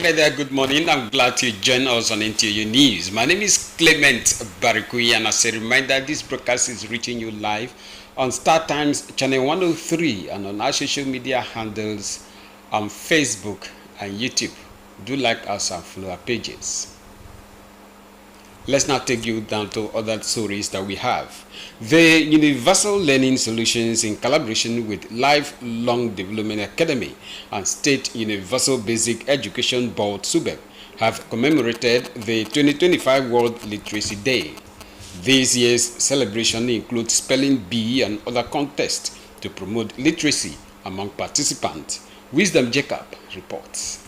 Hello there, good morning. I'm glad you join us on NTU News. My name is Clement Barikui, and as a reminder, this broadcast is reaching you live on Star Times Channel 103 and on our social media handles on Facebook and YouTube. Do like us and follow our pages. Let's now take you down to other stories that we have. The Universal Learning Solutions, in collaboration with Lifelong Development Academy and State Universal Basic Education Board (SUBEB), have commemorated the 2025 World Literacy Day. This year's celebration includes spelling bee and other contests to promote literacy among participants. Wisdom Jacob reports.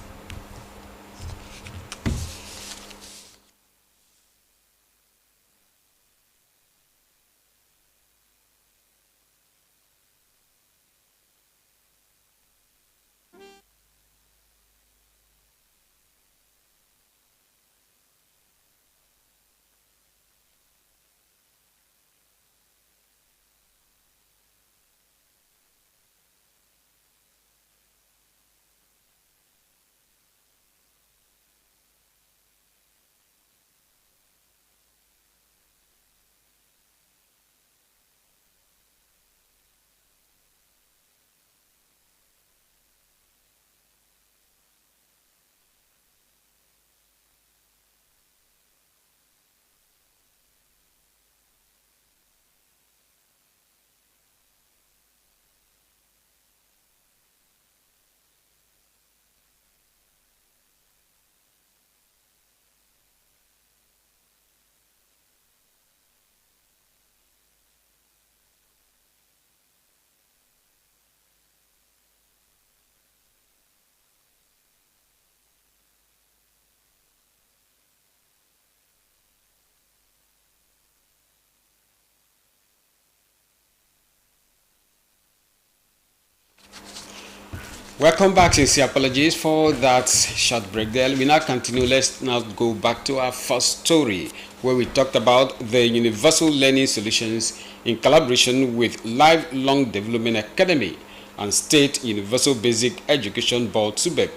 Welcome back. Sincere apologies for that short break there. We now continue. Let's now go back to our first story, where we talked about the Universal Learning Solutions in collaboration with Lifelong Development Academy and State Universal Basic Education Board (SUBEB)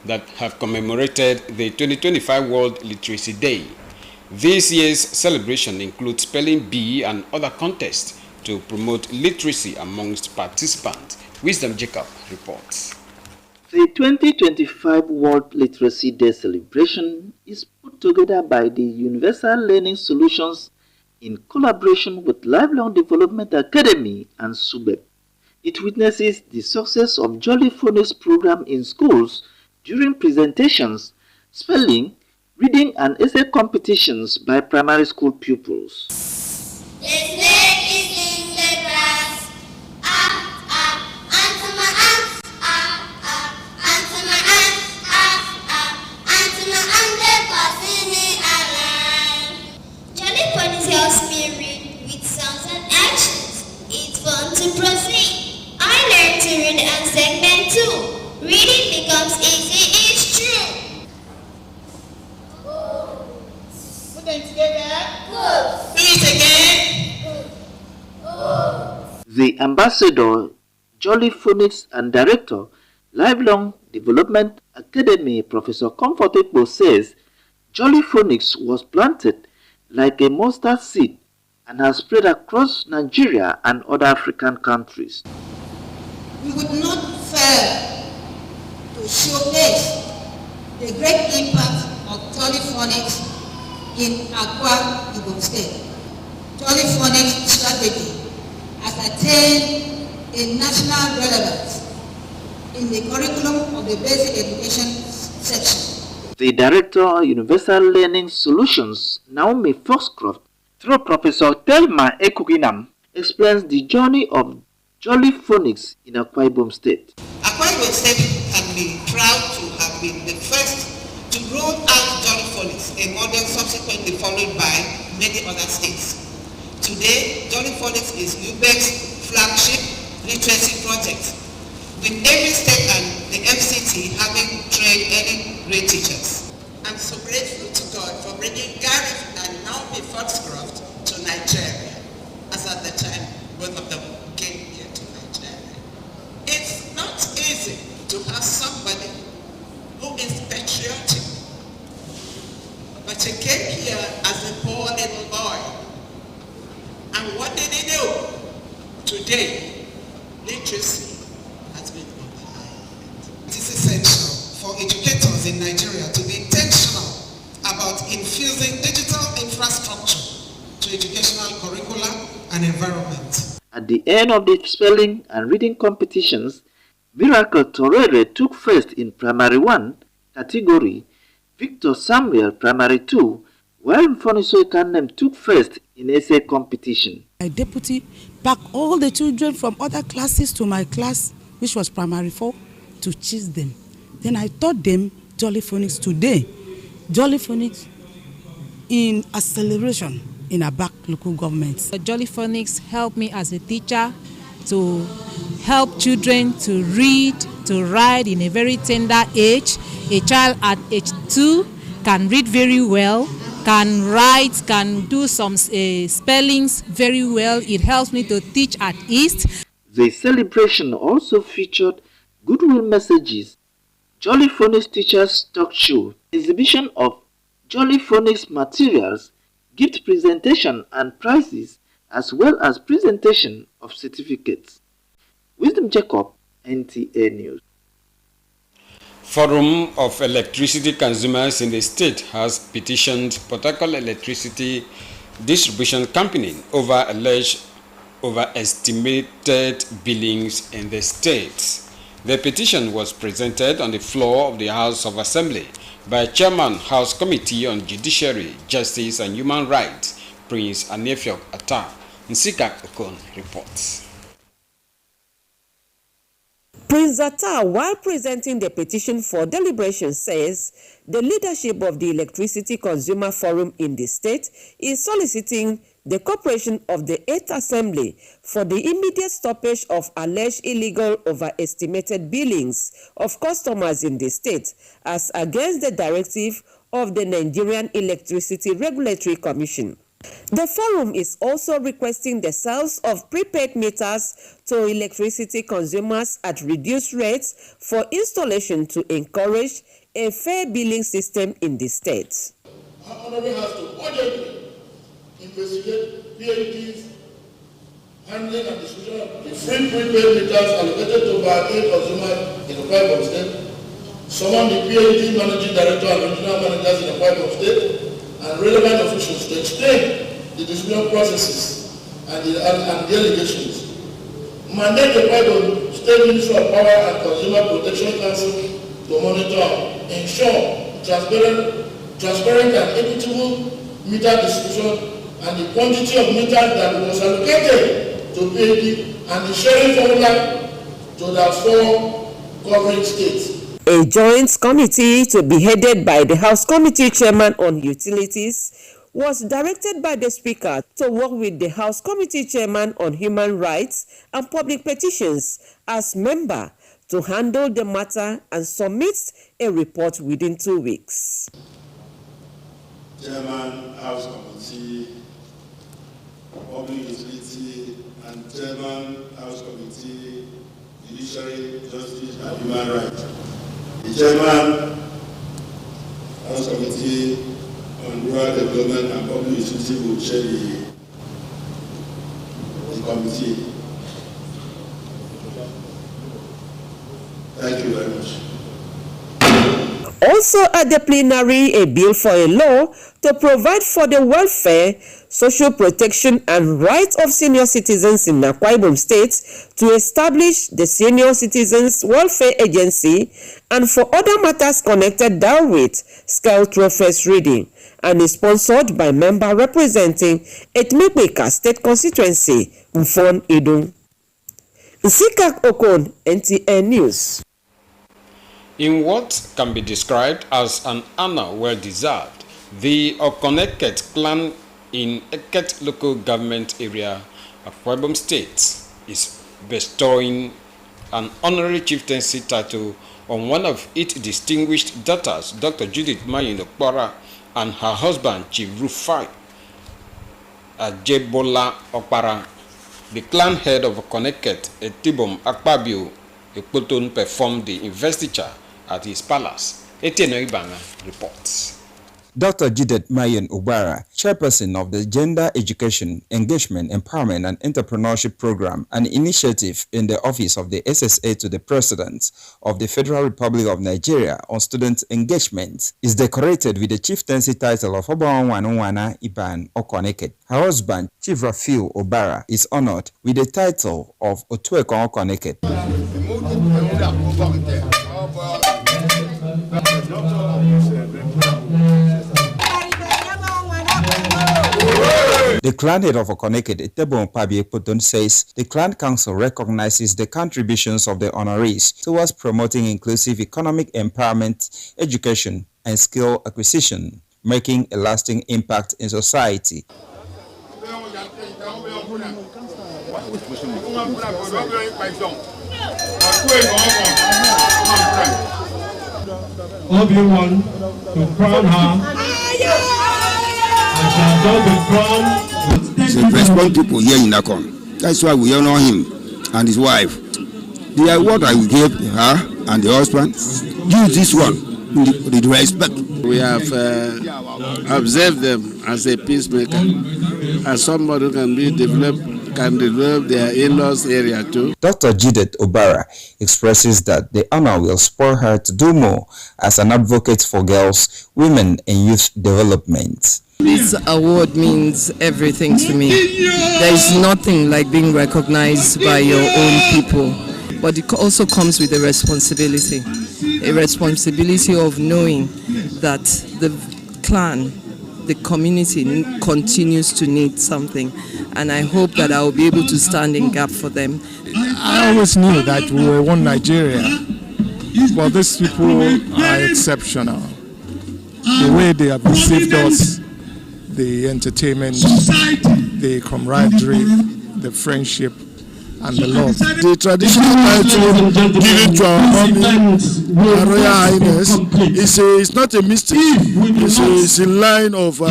that have commemorated the 2025 World Literacy Day. This year's celebration includes spelling bee and other contests to promote literacy amongst participants. Wisdom Jacob reports. The 2025 World Literacy Day celebration is put together by the Universal Learning Solutions in collaboration with Lifelong Development Academy and SUBEB. It witnesses the success of Jolly Phonics program in schools during presentations, spelling, reading and essay competitions by primary school pupils. The ambassador, Jolly Phonics and director, Lifelong Development Academy, Professor Comfort Ekpo, says Jolly Phonics was planted like a mustard seed and has spread across Nigeria and other African countries. We would not fail to showcase the great impact of Jolly Phonics in Akwa Ibom State. Jolly Phonics strategy has attained a national relevance in the curriculum of the basic education section. The Director, Universal Learning Solutions, Naomi Foxcroft, through Professor Thelma Ekuginam, explains the journey of Jolly Phonics in Akwa Ibom State. Akwa Ibom State can be proud to have been the first to roll out Jolly Phonics, a model subsequently followed by many other states. Today, Jolly Phonics is UBEC's flagship literacy project, with every state and the FCT having trained any great teachers. I'm so grateful to God for bringing Gareth and Naomi Foxcroft to Nigeria, as at the time both of them came here to Nigeria. It's not easy to have somebody who who is patriotic. But she came here as a poor little boy. And what did he do? Today, literacy has been applied. It is essential for educators in Nigeria to be intentional about infusing digital infrastructure to educational curricula and environment. At the end of the spelling and reading competitions, Miracle Torere took first in Primary 1 category, Victor Samuel Primary 2, while Mfoniso Ikanem took first in essay competition. My deputy packed all the children from other classes to my class, which was Primary 4, to choose them. Then I taught them Jolly Phonics today. Jolly Phonics in acceleration in Abak local government. Jolly Phonics helped me as a teacher to help children to read, to write in a very tender age. A child at age 2 can read very well, can write, can do some spellings very well. It helps me to teach at ease. The celebration also featured goodwill messages, Jolly Phonics Teachers Talk Show, exhibition of Jolly Phonics materials, gift presentation and prizes, as well as presentation of certificates. Wisdom Jacob, NTA News. Forum of Electricity Consumers in the state has petitioned Port Harcourt Electricity Distribution Company over alleged overestimated billings in the state. The petition was presented on the floor of the House of Assembly by Chairman House Committee on Judiciary, Justice and Human Rights, Prince Anefiok Atta. Nsika Okon reports. Prince Atta, while presenting the petition for deliberation, says the leadership of the Electricity Consumer Forum in the state is soliciting the cooperation of the 8th Assembly for the immediate stoppage of alleged illegal overestimated billings of customers in the state as against the directive of the Nigerian Electricity Regulatory Commission. The forum is also requesting the sales of prepaid meters to electricity consumers at reduced rates for installation to encourage a fair billing system in the state. Our Honorable has to urgently investigate PhDs handling and distribution of the free prepaid meters allocated to about 8 consumers in the Akwa Ibom State. Summon the PhD Managing Director and Regional Managers in the Akwa Ibom State and relevant officials to explain the distribution processes and the allegations. Mandate the Akwa Ibom State Ministry of Power and Consumer Protection Council to monitor, ensure transparent and equitable meter distribution and the quantity of meters that was allocated to PhD and the sharing formula to the 4 covering states. A joint committee to be headed by the House Committee Chairman on Utilities was directed by the Speaker to work with the House Committee Chairman on Human Rights and Public Petitions as member to handle the matter and submit a report within 2 weeks. Chairman, House Committee, Public Utility, and Chairman, House Committee, Judiciary, Justice, and Human Rights. The Chairman, House Committee on Rural Development and Public Utility will chair the committee. Thank you very much. Also at the plenary, a bill for a law to provide for the welfare, social protection and rights of senior citizens in Akwa Ibom State to establish the Senior Citizens Welfare Agency and for other matters connected therewith, scheduled through first reading, and is sponsored by member representing Etmekbeka State Constituency, Mfon Idun. Nsikak Okon, NTA News. In what can be described as an honor well-deserved, the Okoneket clan in Eket local government area of Akwa Ibom State is bestowing an honorary chieftaincy title on one of its distinguished daughters, Dr. Judith Mayin Okpara, and her husband, Chief Rufai Ajebola Okpara. The clan head of Okoneket, Etibom Akpabio Ekpoton, performed the investiture at his palace Etienne Ibanga reports. Dr. Judith Mayen Ubara, chairperson of the Gender Education, Engagement, Empowerment and Entrepreneurship Program, an initiative in the Office of the SSA to the President of the Federal Republic of Nigeria on student engagement, is decorated with the chieftaincy title of Obawanwana Iban Okoneket. Her husband, Chief Rafiu Ubara, is honored with the title of Otueko Okoneket. The clan head of Okoneket, Etebo Mpabi Ekpoton, says the clan council recognizes the contributions of the honorees towards promoting inclusive economic empowerment, education, and skill acquisition, making a lasting impact in society. Everyone to crown her. The responsible people here in Nakon. That's why we honor him and his wife. The award I will give her and the husband, use this one with respect. We have observed them as a peacemaker, as somebody who can develop their in-laws area too. Dr. Judith Ubara expresses that the honor will spur her to do more as an advocate for girls, women, and youth development. This award means everything to me. There is nothing like being recognized by your own people, but it also comes with a responsibility of knowing that the clan, the community continues to need something, and I hope that I will be able to stand in gap for them. I always knew that we were one Nigeria, but these people are exceptional. The way they have received us, the entertainment, the camaraderie, the friendship, and the love. The traditional title given to our mommy, Her Royal Highness, is not a mistake. It's a line of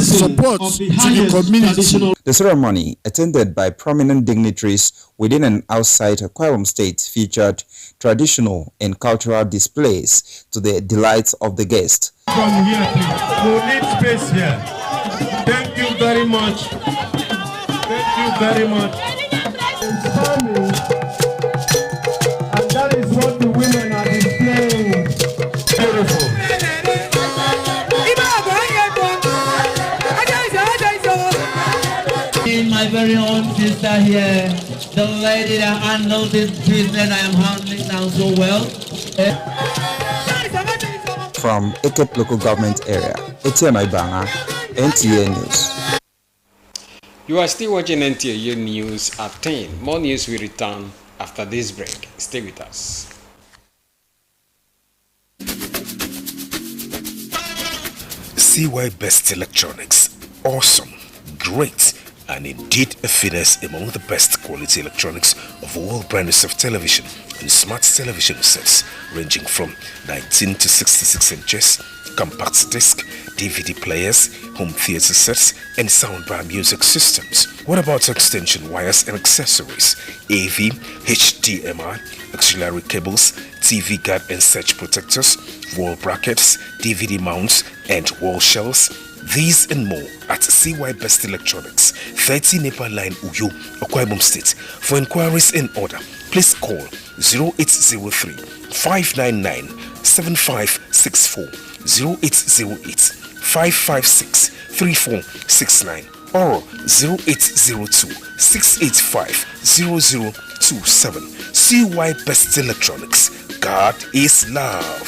support to the community. The ceremony, attended by prominent dignitaries within and outside Akwa Ibom State, featured traditional and cultural displays to the delight of the guests. From here, please. We need space here. Thank you very much. Thank you very much. And that is what the women are displaying. Beautiful. My very own sister here, the lady that handles this business I am handling now so well. From Ekep local government area, Etienne Ibanga, NTA News. You are still watching NTA News at 10. More news will return after this break. Stay with us. CY Best Electronics. Awesome, great, and indeed a finesse among the best quality electronics of all brands of television and smart television sets ranging from 19 to 66 inches, compact disc, DVD players, home theater sets, and soundbar music systems. What about extension wires and accessories, AV, HDMI, auxiliary cables, TV guard and surge protectors, wall brackets, DVD mounts, and wall shelves? These and more at CY Best Electronics, 30 Nepal Line Uyo, Akwa Ibom State. For inquiries and order, please call 0803 599 7564, 0808 556 3469, or 0802 685 0027. CY Best Electronics. God is love.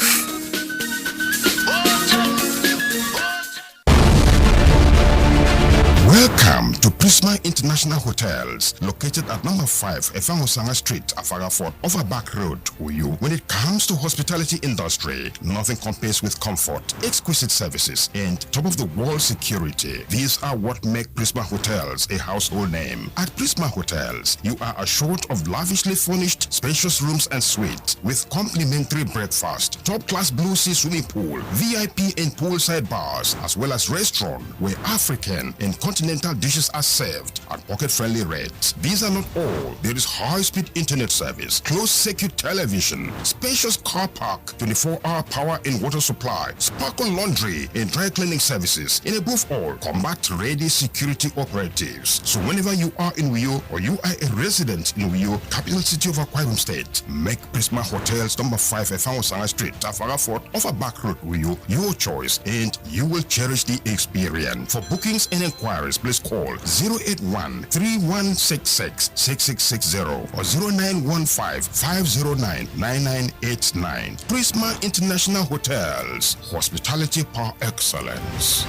Welcome to Prisma International Hotels, located at number 5 Efangosanga Street, Afagafort, Overback Road, Uyu. When it comes to hospitality industry, nothing compares with comfort, exquisite services, and top-of-the-world security. These are what make Prisma Hotels a household name. At Prisma Hotels, you are assured of lavishly furnished, spacious rooms and suites with complimentary breakfast, top-class blue sea swimming pool, VIP and poolside bars, as well as restaurant where African and continental dishes are saved at pocket-friendly rates. These are not all. There is high-speed internet service, closed-circuit television, spacious car park, 24-hour power and water supply, sparkle laundry and dry cleaning services, and above all, combat-ready security operatives. So whenever you are in Uyo or you are a resident in Uyo, capital city of Akwa Ibom State, make Prisma Hotels number 5 Efang Street, Tafara Fort, off a back road Uyo your choice, and you will cherish the experience. For bookings and inquiries, please call 081-3166-6660 or 0915-509-9989. Prisma International Hotels, hospitality par excellence.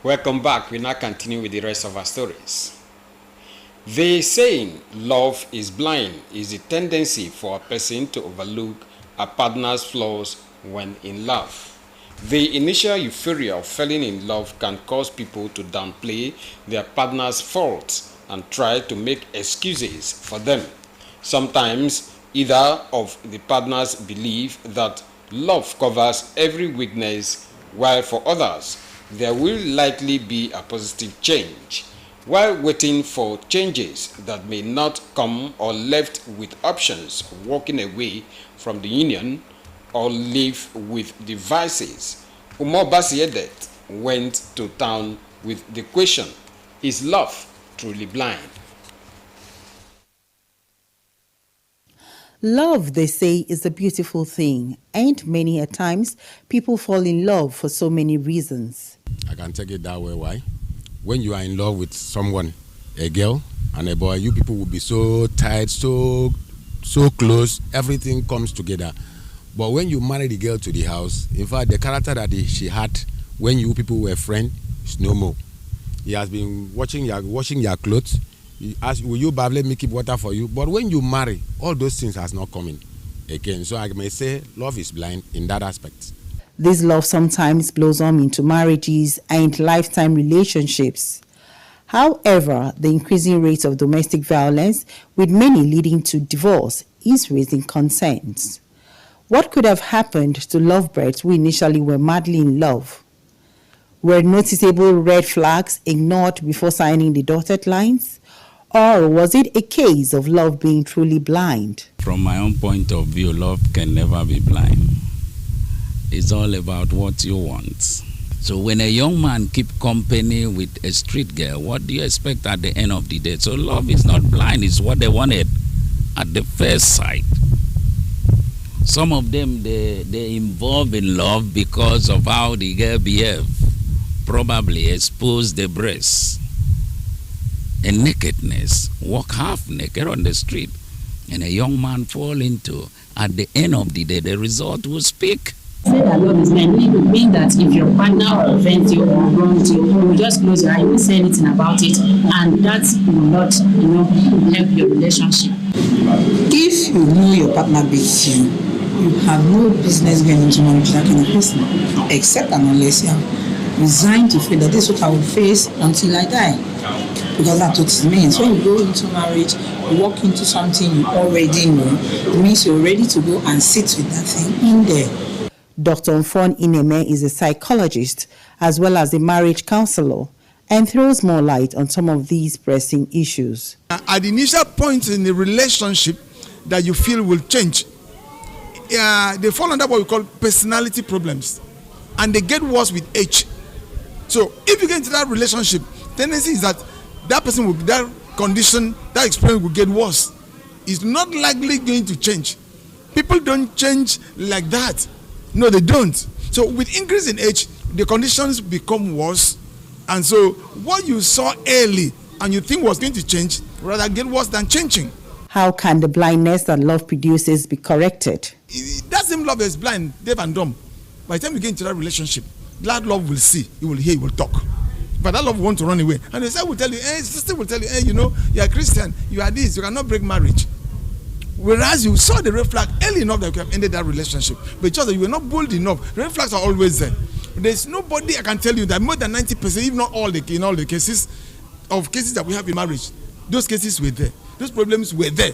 Welcome back. We now continue with the rest of our stories. The saying, love is blind, is a tendency for a person to overlook a partner's flaws when in love. The initial euphoria of falling in love can cause people to downplay their partner's faults and try to make excuses for them. Sometimes, either of the partners believe that love covers every weakness, while for others, there will likely be a positive change. While waiting for changes that may not come or left with options of walking away from the union or live with devices, Umar Basiedet went to town with the question, is love truly blind? Love, they say, is a beautiful thing, and many a times people fall in love for so many reasons. I can take it that way. Why? When you are in love with someone, a girl and a boy, you people will be so tight, so close, everything comes together. But when you marry the girl to the house, in fact, the character that she had when you people were friends is no more. He has been washing your clothes. He asked, will you, Bav, let me keep water for you? But when you marry, all those things has not come in again. So I may say love is blind in that aspect. This love sometimes blossoms into marriages and lifetime relationships. However, the increasing rate of domestic violence, with many leading to divorce, is raising concerns. What could have happened to lovebirds who initially were madly in love? Were noticeable red flags ignored before signing the dotted lines? Or was it a case of love being truly blind? From my own point of view, love can never be blind. It's all about what you want. So when a young man keep company with a street girl, what do you expect at the end of the day? So love is not blind, it's what they wanted at the first sight. Some of them, they involve in love because of how the girl behave. Probably expose the breasts and nakedness, walk half naked on the street, and a young man fall into. At the end of the day, the result will speak. Say that love is blind, it would mean that if your partner offends you or wrongs you, you just close your eye, you won't say anything about it, and that will not, help your relationship. If you know your partner beats you, you have no business going into marriage with that kind of person, except and unless you are resigned to feel that this is what I will face until I die. Because that's what it means. When you go into marriage, you walk into something you already know, it means you're ready to go and sit with that thing in there. Dr. Mfon Ineme is a psychologist as well as a marriage counselor and throws more light on some of these pressing issues. At the initial point in the relationship that you feel will change, they fall under what we call personality problems, and they get worse with age. So if you get into that relationship, tendency is that person will, that condition, that experience will get worse. It's not likely going to change. People don't change like that. No, they don't. So with increase in age, the conditions become worse. And so what you saw early and you think was going to change, rather get worse than changing. How can the blindness that love produces be corrected? That same love is blind, deaf and dumb. By the time you get into that relationship, that love will see, he will hear, he will talk. But that love will want to run away. And the sister will tell you, sister will tell you, you are Christian, you are this, you cannot break marriage. Whereas you saw the red flag early enough that you have ended that relationship. But just that you were not bold enough. Red flags are always there. There's nobody I can tell you that more than 90%, if not all in all the cases that we have in marriage, those cases were there. Those problems were there.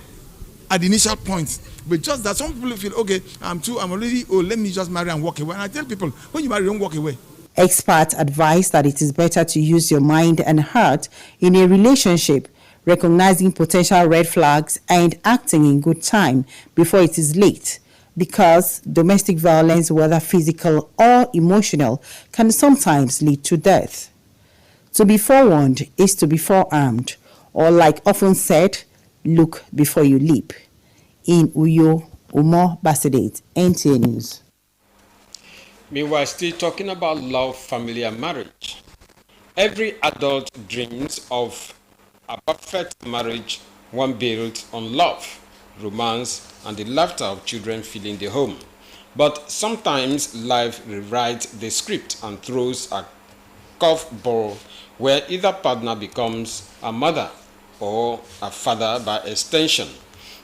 at the initial point. But just that some people feel, okay, I'm already old, let me just marry and walk away. And I tell people, when you marry, don't walk away. Experts advise that it is better to use your mind and heart in a relationship, recognizing potential red flags and acting in good time before it is late, because domestic violence, whether physical or emotional, can sometimes lead to death. To be forewarned is to be forearmed, or like often said, look before you leap. In Uyo, Umar Basedate, NTA News. Meanwhile, still talking about love, family, and marriage. Every adult dreams of a perfect marriage, one built on love, romance, and the laughter of children filling the home. But sometimes life rewrites the script and throws a curveball where either partner becomes a mother or a father by extension.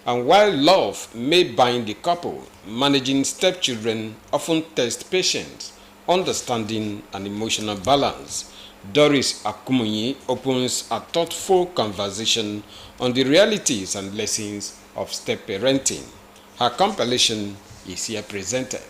And while love may bind the couple, managing stepchildren often tests patience, understanding, and emotional balance. Doris Akumunyi opens a thoughtful conversation on the realities and lessons of step-parenting. Her compilation is here presented.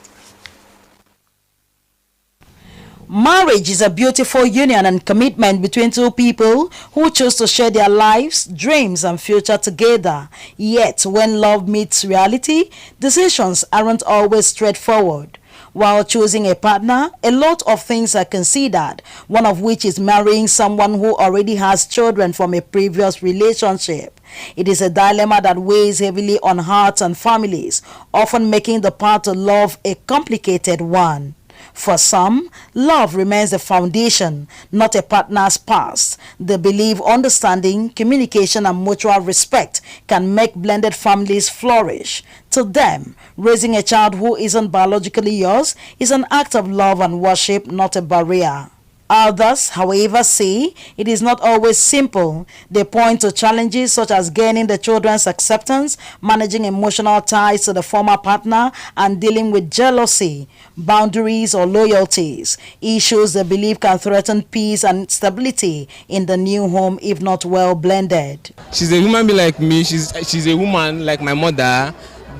Marriage is a beautiful union and commitment between two people who choose to share their lives, dreams, and future together. Yet, when love meets reality, decisions aren't always straightforward. While choosing a partner, a lot of things are considered, one of which is marrying someone who already has children from a previous relationship. It is a dilemma that weighs heavily on hearts and families, often making the path to love a complicated one. For some, love remains the foundation, not a partner's past. They believe understanding, communication, and mutual respect can make blended families flourish. To them, raising a child who isn't biologically yours is an act of love and worship, not a barrier. Others, however, say it is not always simple. They point to challenges such as gaining the children's acceptance, managing emotional ties to the former partner, and dealing with jealousy, boundaries, or loyalties. Issues they believe can threaten peace and stability in the new home if not well blended. She's a human being like me. She's a woman like my mother.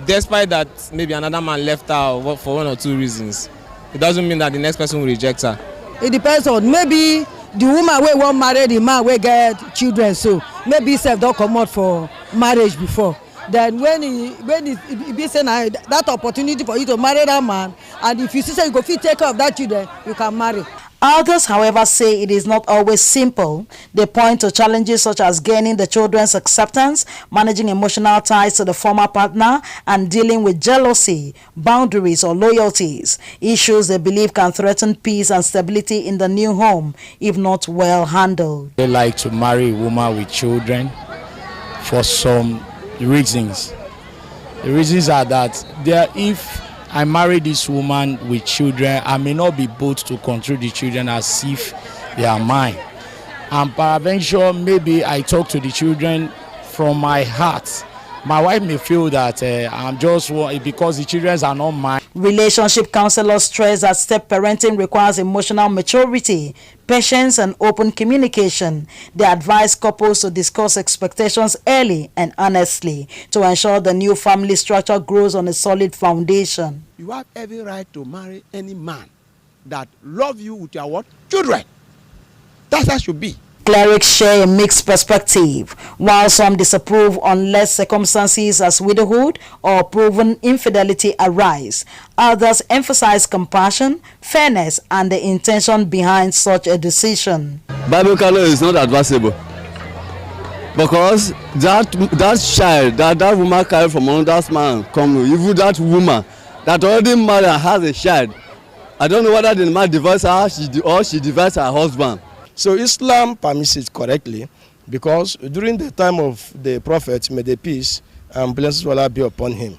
Despite that, maybe another man left her for one or two reasons. It doesn't mean that the next person will reject her. It depends on maybe the woman wey wan marry the man wey get children, so maybe sef don comot for marriage before. Then when he be say na that opportunity for you to marry that man, and if you see say you go fit take care of that children, you can marry. Others, however, say it is not always simple. They point to challenges such as gaining the children's acceptance, managing emotional ties to the former partner, and dealing with jealousy, boundaries, or loyalties. Issues they believe can threaten peace and stability in the new home if not well handled. They like to marry a woman with children for some reasons. The reasons are that if I marry this woman with children, I may not be both to control the children as if they are mine. And peradventure, maybe I talk to the children from my heart. My wife may feel that I'm just because the children are not mine. Relationship counselors stress that step-parenting requires emotional maturity, patience, and open communication. They advise couples to discuss expectations early and honestly to ensure the new family structure grows on a solid foundation. You have every right to marry any man that love you with your what? Children. That's how it should be. Clerics share a mixed perspective. While some disapprove unless circumstances as widowhood or proven infidelity arise, others emphasize compassion, fairness, and the intention behind such a decision. Biblical law is not advisable because that child that woman carried from another man even that woman that already married and has a child, I don't know whether the man divorced her or she divorced her husband. So Islam permits it correctly because during the time of the Prophet, may the peace and blessings will be upon him.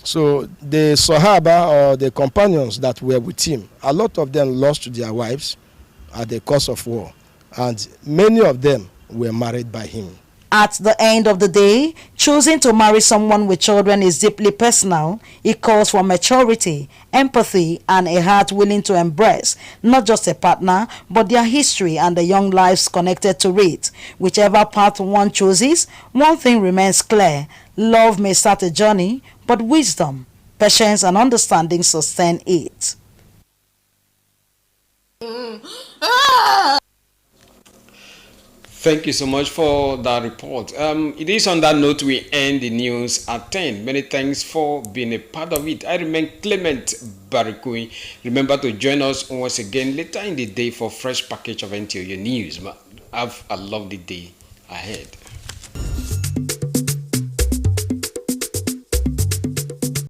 So the Sahaba or the companions that were with him, a lot of them lost their wives at the cause of war, and many of them were married by him. At the end of the day, choosing to marry someone with children is deeply personal. It calls for maturity, empathy, and a heart willing to embrace not just a partner, but their history and the young lives connected to it. Whichever path one chooses, one thing remains clear. Love may start a journey, but wisdom, patience, and understanding sustain it. Thank you so much for that report. It is on that note we end the news at 10. Many thanks for being a part of it. I remain Clement Barikui. Remember to join us once again later in the day for fresh package of NTOU news. Have a lovely day ahead.